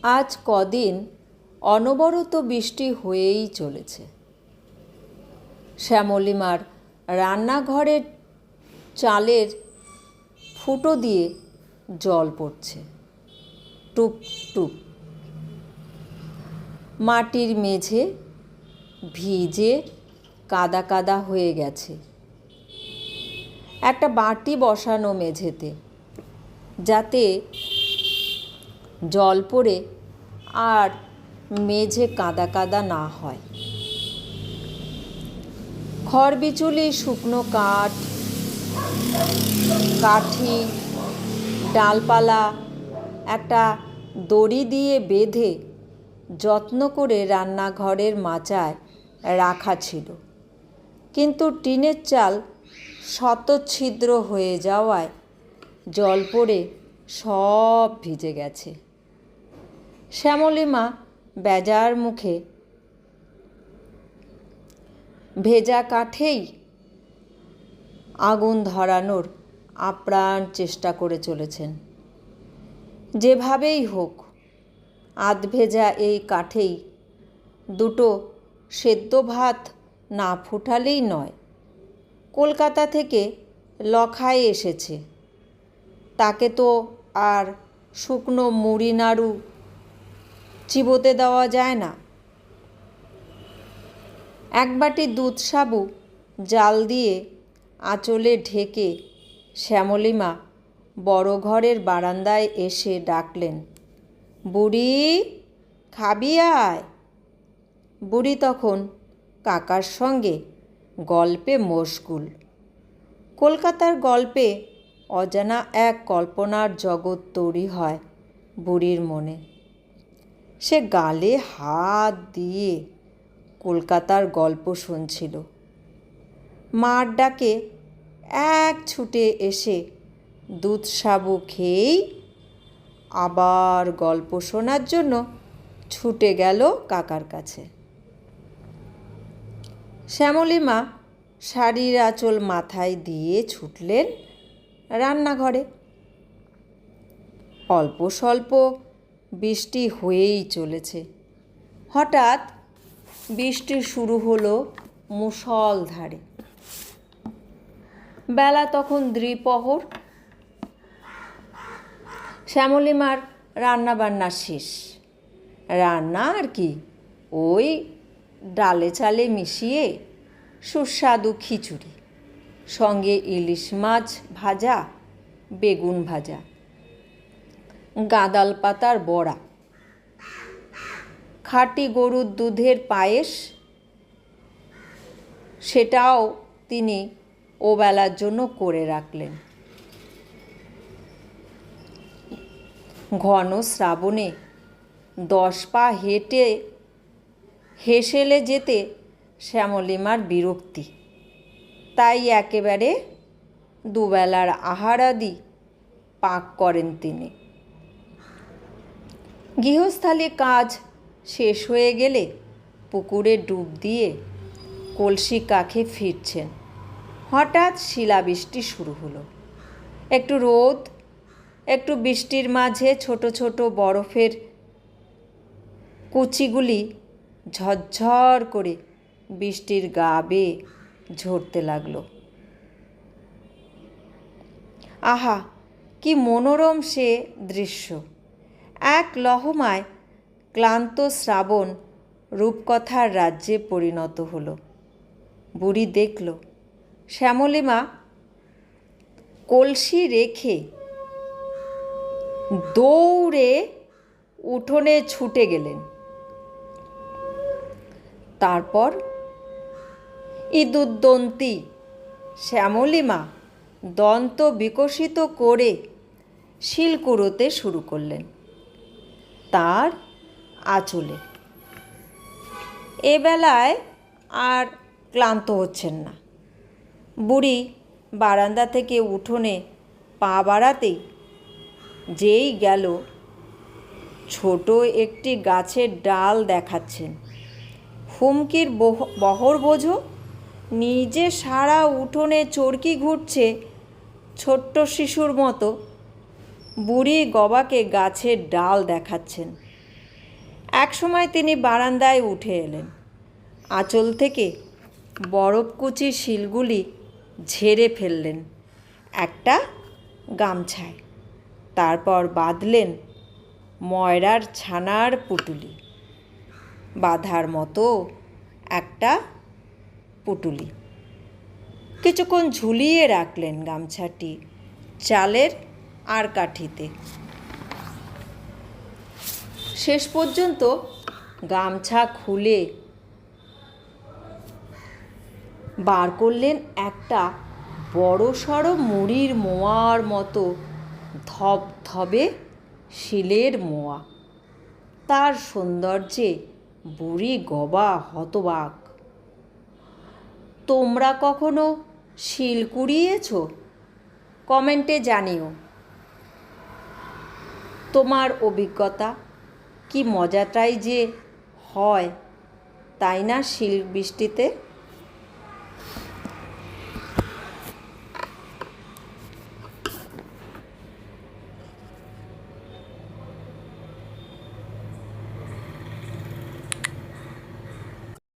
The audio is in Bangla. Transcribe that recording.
আজ কদিন অনবরত বৃষ্টি হয়েই চলেছে। শ্যামলীমার রান্নাঘরের চালের ফুটো দিয়ে জল পড়ছে টুপ টুপ। মাটির মেঝে ভিজে কাদা কাদা হয়ে গেছে। একটা বাটি বসানো মেঝেতে, যাতে জল পড়ে আর মেঝে কাদা কাদা না হয়। খড়বিচুলি, শুকনো কাঠ, কাঠি, ডালপালা একটা দড়ি দিয়ে বেঁধে যত্ন করে রান্নাঘরের মাচায় রাখা ছিল, কিন্তু টিনের চাল শতছিদ্র হয়ে যাওয়ায় জল পড়ে সব ভিজে গেছে। শ্যামলীমা বেজার মুখে ভেজা কাঠেই আগুন ধরানোর আপ্রাণ চেষ্টা করে চলেছেন। যেভাবেই হোক আধভেজা এই কাঠেই দুটো সেদ্ধ ভাত না ফুটালেই নয়। কলকাতা থেকে লখাই এসেছে, তাকে তো আর শুকনো মুড়ি নাড়ু চিবোতে দেওয়া যায় না। এক বাটি দুধ সাবু জাল দিয়ে আঁচলে ঢেকে শ্যামলীমা বড় ঘরের বারান্দায় এসে ডাকলেন, বুড়ি, খাবি আয়। বুড়ি তখন কাকার সঙ্গে গল্পে মশগুল। কলকাতার গল্পে অজানা এক কল্পনার জগৎ তৈরি হয় বুড়ির মনে। সে গালে হাত দিয়ে কলকাতার গল্প শুনছিল। মার ডাকে এক ছুটে এসে দুধ সাবু খেয়েই আবার গল্প শোনার জন্য ছুটে গেল কাকার কাছে। শ্যামলীমা শাড়ির আঁচল মাথায় দিয়ে ছুটলেন রান্নাঘরে। অল্প স্বল্প বৃষ্টি হয়েই চলেছে। হঠাৎ বৃষ্টি শুরু হলো মুষলধারে। বেলা তখন দ্বিপ্রহর। শ্যামলীমার রান্নাবান্না শেষ। রান্না আর কি, ওই ডালে চালে মিশিয়ে সুস্বাদু খিচুড়ি, সঙ্গে ইলিশ মাছ ভাজা, বেগুন ভাজা, গাঁদাল পাতার বড়া, খাঁটি গরুর দুধের পায়েস, সেটাও তিনি ওবেলার জন্য করে রাখলেন। ঘন শ্রাবণে 10 পা হেঁটে হেসেলে যেতে শ্যামলীমার বিরক্তি, তাই একেবারে দুবেলার আহারাদি পাক করেন তিনি। গৃহস্থালী কাজ শেষ হয়ে গেলে পুকুরে ডুব দিয়ে কলসি কাখে ফিরছেন। হঠাৎ শিলাবৃষ্টি শুরু হলো। একটু রোদ, একটু বৃষ্টির মাঝে ছোট ছোট বরফের কুচিগুলি ঝরঝর করে বৃষ্টির গা বেয়ে ঝরতে লাগলো। আহা, কি মনোরম সে দৃশ্য! এক লহমায় ক্লান্ত শ্রাবণ রূপকথার রাজ্যে পরিণত হলো। বুড়ি দেখল শ্যামলীমা কলসি রেখে দৌড়ে উঠোনে ছুটে গেলেন। তারপর ইদুদ্দন্তী শ্যামলীমা দন্ত বিকশিত করে শিল কুড়োতে শুরু করলেন তার আঁচলে। এবেলায় আর ক্লান্ত হচ্ছেন না। বুড়ি বারান্দা থেকে উঠোনে পা বাড়াতেই যেই গেল, ছোট একটি গাছের ডাল দেখাচ্ছেন। হুমকির বহর বোঝো, নিজে সারা উঠোনে চরকি ঘুরছে ছোট্ট শিশুর মতো। বুড়ি গবাকে গাছের ডাল দেখাচ্ছেন। একসময় তিনি বারান্দায় উঠে এলেন। আঁচল থেকে বরফকুচির শিলগুলি ঝেড়ে ফেললেন একটা গামছায়। তারপর বাঁধলেন ময়রার ছানার পুটুলি, বাঁধার মতো একটা পুটুলি। কিছুক্ষণ ঝুলিয়ে রাখলেন গামছাটি চালের আর কাঠিতে। শেষ পর্যন্ত গামছা খুলে বার করলেন একটা বড়সড় মুড়ির মোয়ার মতো ধবধবে শিলের মোয়া। তার সৌন্দর্যে বুড়ি গবা হতবাক। তোমরা কখনো শিল কুড়িয়েছ? কমেন্টে জানিও তোমার অভিজ্ঞতা। কি মজাটাই যে হয়, তাই না শিল বৃষ্টিতে?